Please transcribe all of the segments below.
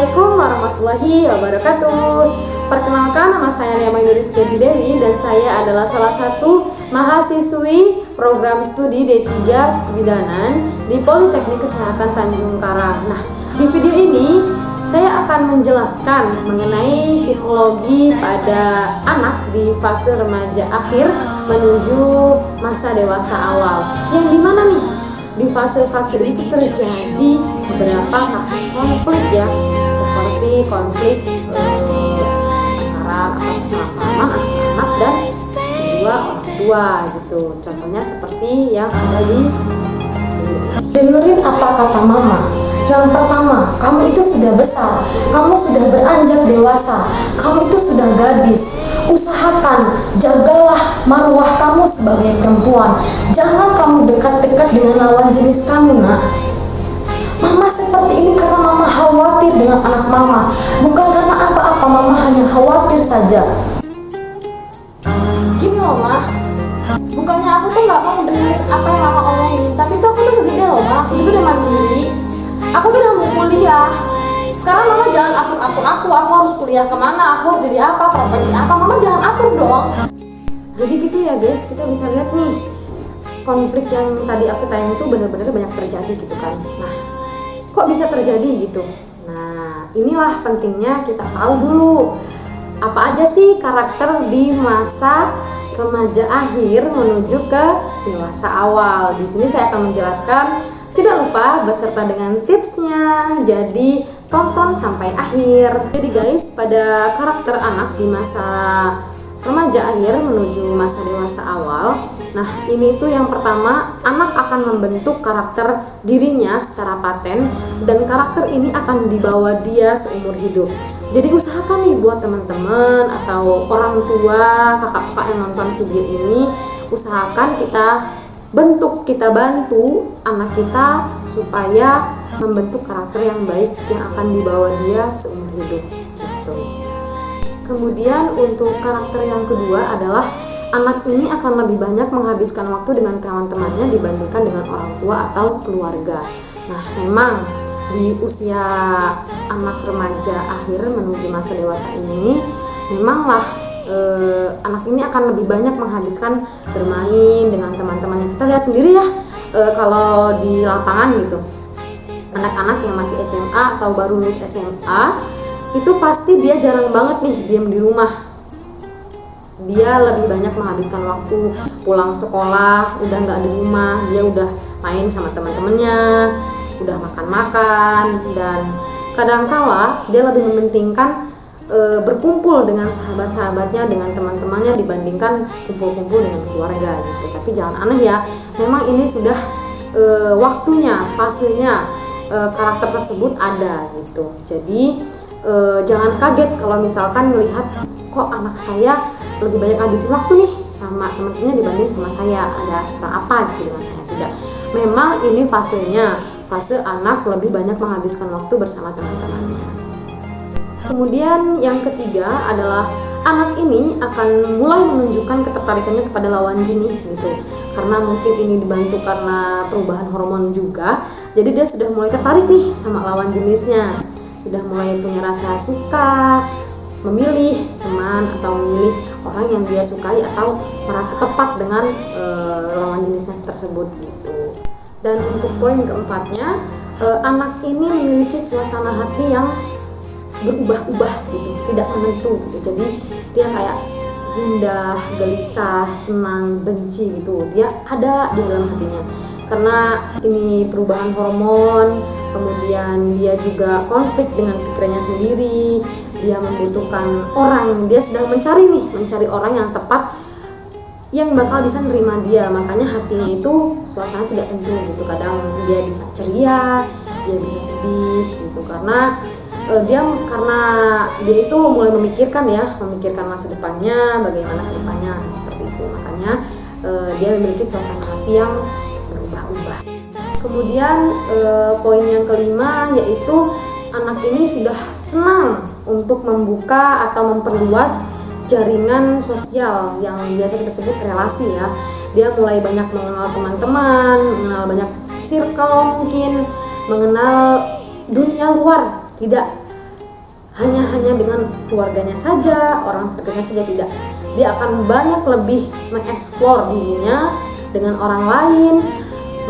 Assalamualaikum warahmatullahi wabarakatuh. Perkenalkan, nama saya Lia Mayurizky Dewi dan saya adalah salah satu mahasiswi program studi D3 Kebidanan di Politeknik Kesehatan Tanjung Karang. Nah, di video ini saya akan menjelaskan mengenai psikologi pada anak di fase remaja akhir menuju masa dewasa awal. Yang dimana nih di fase-fase itu terjadi beberapa kasus konflik ya, seperti konflik antara kesalahpahaman anak-anak dan kedua orang tua gitu. Contohnya seperti yang ada di dengerin apa kata mama. Yang pertama, kamu itu sudah besar, kamu sudah beranjak dewasa, kamu itu sudah gadis. Usahakan, jagalah marwah kamu sebagai perempuan. Jangan kamu dekat-dekat dengan lawan jenis kamu, nak. Mama seperti ini karena mama khawatir dengan anak mama, bukan karena apa-apa. Mama hanya khawatir saja. Gini loh, Ma, bukannya aku tuh gak mau dengerin apa yang mama omongin, tapi tuh aku tuh udah gede loh, Ma. Aku juga udah mandiri, aku tuh udah mau kuliah. Sekarang mama jangan atur-atur aku harus kuliah kemana, aku harus jadi apa, profesi apa. Mama jangan atur dong. Jadi gitu ya guys, kita bisa lihat nih konflik yang tadi aku tayang itu benar-benar banyak terjadi gitu kan. Nah, kok bisa terjadi gitu? Nah, inilah pentingnya kita tahu dulu apa aja sih karakter di masa remaja akhir menuju ke dewasa awal. Di sini saya akan menjelaskan, tidak lupa beserta dengan tipsnya. Jadi tonton sampai akhir. Jadi guys, pada karakter anak di masa remaja akhir menuju masa dewasa awal, nah ini tuh yang pertama, anak akan membentuk karakter dirinya secara paten dan karakter ini akan dibawa dia seumur hidup. Jadi usahakan nih buat teman-teman atau orang tua, kakak-kakak yang nonton video ini, usahakan kita bantu anak kita supaya membentuk karakter yang baik yang akan dibawa dia seumur hidup gitu. Kemudian untuk karakter yang kedua adalah anak ini akan lebih banyak menghabiskan waktu dengan teman-temannya dibandingkan dengan orang tua atau keluarga. Nah, memang di usia anak remaja akhir menuju masa dewasa ini, memanglah anak ini akan lebih banyak menghabiskan bermain dengan teman-temannya. Kita lihat sendiri ya, kalau di lapangan gitu, anak-anak yang masih SMA atau baru lulus SMA itu pasti dia jarang banget nih diam di rumah. Dia lebih banyak menghabiskan waktu pulang sekolah, udah nggak di rumah, dia udah main sama teman-temannya, udah makan-makan, dan kadangkala dia lebih mementingkan berkumpul dengan sahabat-sahabatnya, dengan teman-temannya dibandingkan kumpul-kumpul dengan keluarga gitu. Tapi jangan aneh ya, memang ini sudah waktunya, fasenya karakter tersebut ada gitu. Jadi jangan kaget kalau misalkan melihat kok anak saya lebih banyak habisin waktu nih sama teman-temannya dibanding sama saya, ada kurang apa gitu dengan saya. Tidak, memang ini fasenya, fase anak lebih banyak menghabiskan waktu bersama teman-temannya. Kemudian yang ketiga adalah anak ini akan mulai menunjukkan ketertarikannya kepada lawan jenis gitu. Karena mungkin ini dibantu karena perubahan hormon juga, jadi dia sudah mulai tertarik nih sama lawan jenisnya, sudah mulai punya rasa suka, memilih teman atau memilih orang yang dia sukai atau merasa tepat dengan lawan jenisnya tersebut gitu. Dan untuk poin keempatnya, anak ini memiliki suasana hati yang berubah-ubah gitu, tidak menentu gitu. Jadi dia kayak gundah, gelisah, senang, benci gitu, dia ada di dalam hatinya. Karena ini perubahan hormon, kemudian dia juga konflik dengan pikirannya sendiri, dia membutuhkan orang, dia sedang mencari orang yang tepat yang bakal bisa nerima dia. Makanya hatinya itu suasana tidak tentu gitu. Kadang dia bisa ceria, dia bisa sedih gitu, karena dia itu mulai memikirkan masa depannya, bagaimana ke depannya seperti itu. Makanya dia memiliki suasana hati yang berubah-ubah. Kemudian poin yang kelima yaitu anak ini sudah senang untuk membuka atau memperluas jaringan sosial yang biasa kita sebut relasi ya. Dia mulai banyak mengenal teman-teman, mengenal banyak circle mungkin, mengenal dunia luar, tidak hanya dengan keluarganya saja, orang terdekatnya saja, tidak. Dia akan banyak lebih mengeksplor dirinya dengan orang lain,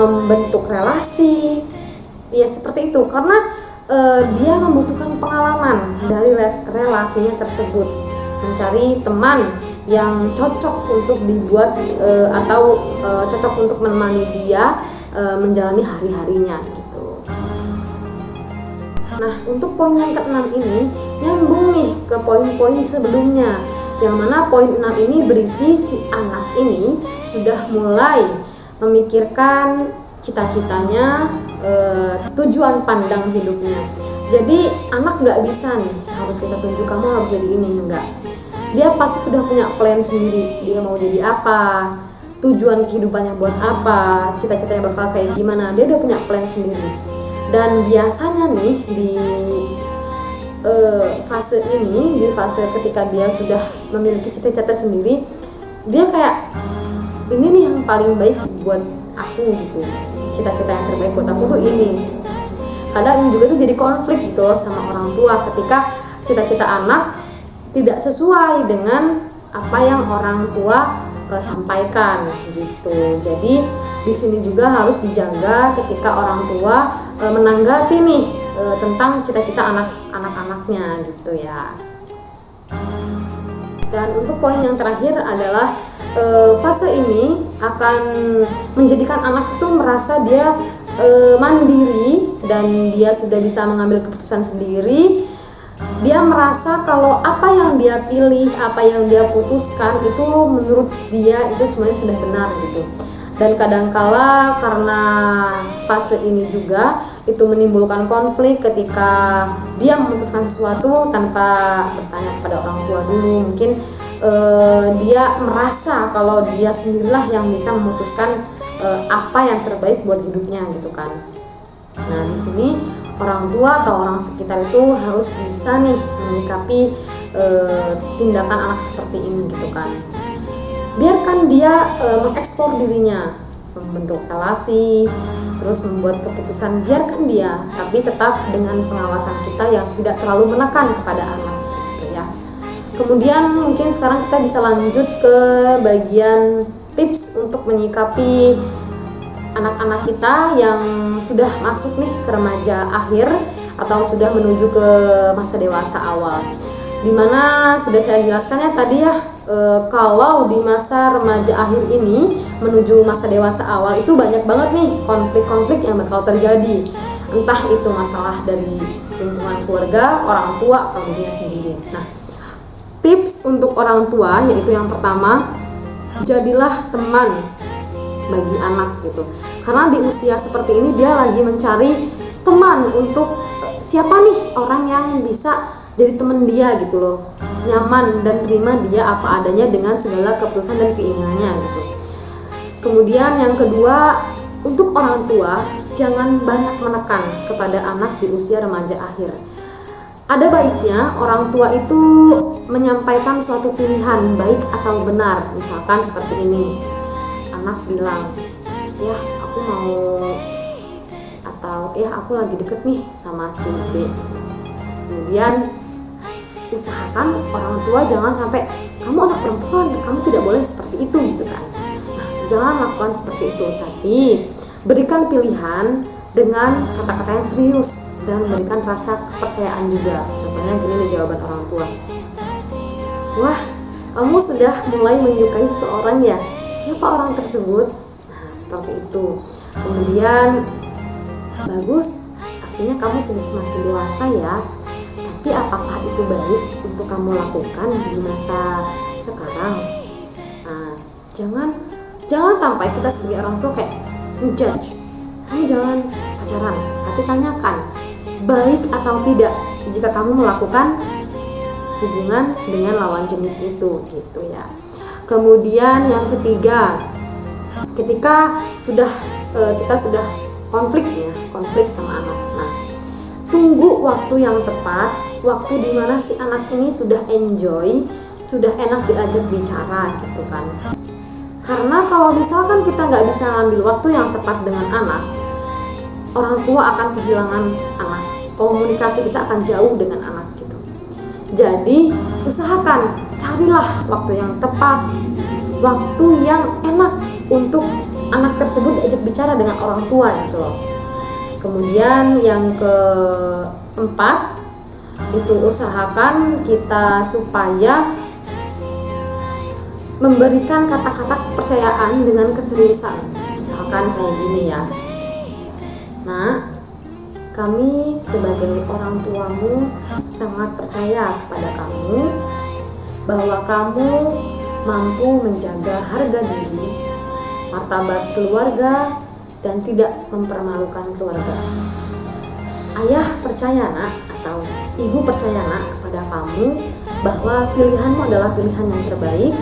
membentuk relasi, ya seperti itu, karena dia membutuhkan pengalaman dari relasinya tersebut, mencari teman yang cocok untuk dibuat atau cocok untuk menemani dia menjalani hari-harinya gitu. Nah, untuk poin yang ke-6 ini nyambung nih ke poin-poin sebelumnya, yang mana poin 6 ini berisi si anak ini sudah mulai memikirkan cita-citanya, tujuan pandang hidupnya. Jadi anak nggak bisa nih harus kita tunjuk kamu harus jadi ini, enggak. Dia pasti sudah punya plan sendiri, dia mau jadi apa, tujuan kehidupannya buat apa, cita-citanya bakal kayak gimana, dia udah punya plan sendiri. Dan biasanya nih di fase ini, di fase ketika dia sudah memiliki cita-cita sendiri, dia kayak ini nih yang paling baik buat aku gitu, cita-cita yang terbaik buat aku tuh ini. Kadang juga tuh jadi konflik gitu loh sama orang tua ketika cita-cita anak tidak sesuai dengan apa yang orang tua sampaikan gitu. Jadi di sini juga harus dijaga ketika orang tua menanggapi nih tentang cita-cita anak-anaknya gitu ya. Dan untuk poin yang terakhir adalah fase ini akan menjadikan anak itu merasa dia mandiri dan dia sudah bisa mengambil keputusan sendiri. Dia merasa kalau apa yang dia pilih, apa yang dia putuskan itu menurut dia itu semuanya sudah benar gitu. Dan kadangkala karena fase ini juga itu menimbulkan konflik ketika dia memutuskan sesuatu tanpa bertanya kepada orang tua dulu. Mungkin dia merasa kalau dia sendirilah yang bisa memutuskan apa yang terbaik buat hidupnya gitu kan. Nah, di sini orang tua atau orang sekitar itu harus bisa nih menyikapi tindakan anak seperti ini gitu kan. Biarkan dia mengeksplor dirinya, membentuk relasi, terus membuat keputusan, biarkan dia, tapi tetap dengan pengawasan kita yang tidak terlalu menekan kepada anak gitu ya. Kemudian mungkin sekarang kita bisa lanjut ke bagian tips untuk menyikapi anak-anak kita yang sudah masuk nih ke remaja akhir atau sudah menuju ke masa dewasa awal. Dimana sudah saya jelaskan ya tadi ya, kalau di masa remaja akhir ini menuju masa dewasa awal itu banyak banget nih konflik-konflik yang bakal terjadi. Entah itu masalah dari lingkungan keluarga, orang tua, atau dirinya sendiri. Nah, tips untuk orang tua yaitu yang pertama, jadilah teman bagi anak gitu. Karena di usia seperti ini dia lagi mencari teman untuk siapa nih orang yang bisa jadi teman dia gitu loh, nyaman dan terima dia apa adanya dengan segala keputusan dan keinginannya gitu. Kemudian yang kedua, untuk orang tua jangan banyak menekan kepada anak di usia remaja akhir. Ada baiknya orang tua itu menyampaikan suatu pilihan baik atau benar. Misalkan seperti ini, anak bilang, ya aku mau, atau ya aku lagi deket nih sama si B. Kemudian usahakan orang tua jangan sampai, kamu anak perempuan, kamu tidak boleh seperti itu gitu kan. Nah, jangan lakukan seperti itu, tapi berikan pilihan dengan kata-kata yang serius dan berikan rasa kepercayaan juga. Contohnya gini nih jawaban orang tua, wah kamu sudah mulai menyukai seseorang ya, siapa orang tersebut? Nah, seperti itu. Kemudian, bagus, artinya kamu sudah semakin dewasa ya, tapi apakah itu baik untuk kamu lakukan di masa sekarang? Nah, jangan sampai kita sebagai orang tua kayak menjudge, kamu jangan pacaran, tapi tanyakan baik atau tidak jika kamu melakukan hubungan dengan lawan jenis itu gitu ya. Kemudian yang ketiga, ketika kita sudah konflik sama anak. Nah, tunggu waktu yang tepat, waktu dimana si anak ini sudah enjoy, sudah enak diajak bicara gitu kan. Karena kalau misalkan kita nggak bisa ngambil waktu yang tepat dengan anak, orang tua akan kehilangan anak, komunikasi kita akan jauh dengan anak gitu. Jadi usahakan, carilah waktu yang tepat, waktu yang enak untuk anak tersebut diajak bicara dengan orang tua gitu loh. Kemudian yang keempat, itu usahakan kita supaya memberikan kata-kata kepercayaan dengan keseriusan. Misalkan kayak gini ya, Nak, kami sebagai orang tuamu sangat percaya kepada kamu bahwa kamu mampu menjaga harga diri, martabat keluarga, dan tidak mempermalukan keluarga. Ayah percaya, Nak, atau ibu percaya, Nak, kepada kamu bahwa pilihanmu adalah pilihan yang terbaik.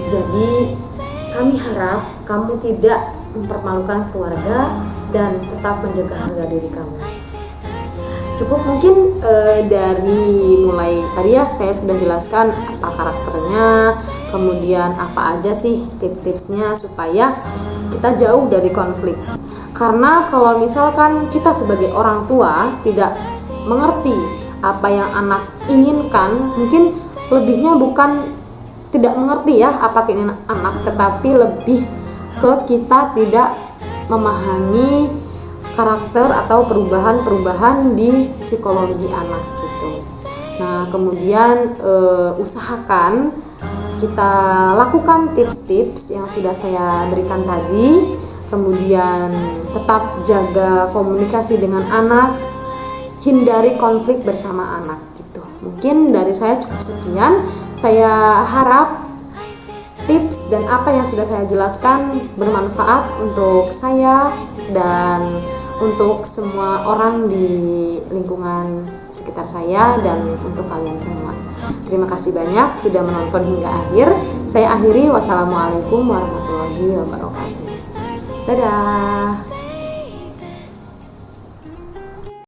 Jadi kami harap kamu tidak mempermalukan keluarga dan tetap menjaga harga diri kamu. Cukup mungkin dari mulai tadi ya saya sudah jelaskan apa karakternya, kemudian apa aja sih tips-tipsnya supaya kita jauh dari konflik. Karena kalau misalkan kita sebagai orang tua tidak mengerti apa yang anak inginkan, mungkin lebihnya bukan tidak mengerti ya apa keinginan anak, tetapi lebih ke kita tidak memahami karakter atau perubahan-perubahan di psikologi anak gitu. Nah, kemudian usahakan kita lakukan tips-tips yang sudah saya berikan tadi. Kemudian tetap jaga komunikasi dengan anak, hindari konflik bersama anak gitu. Mungkin dari saya cukup sekian. Saya harap tips dan apa yang sudah saya jelaskan bermanfaat untuk saya dan untuk semua orang di lingkungan sekitar saya dan untuk kalian semua. Terima kasih banyak sudah menonton hingga akhir. Saya akhiri, wassalamualaikum warahmatullahi wabarakatuh. Dadah.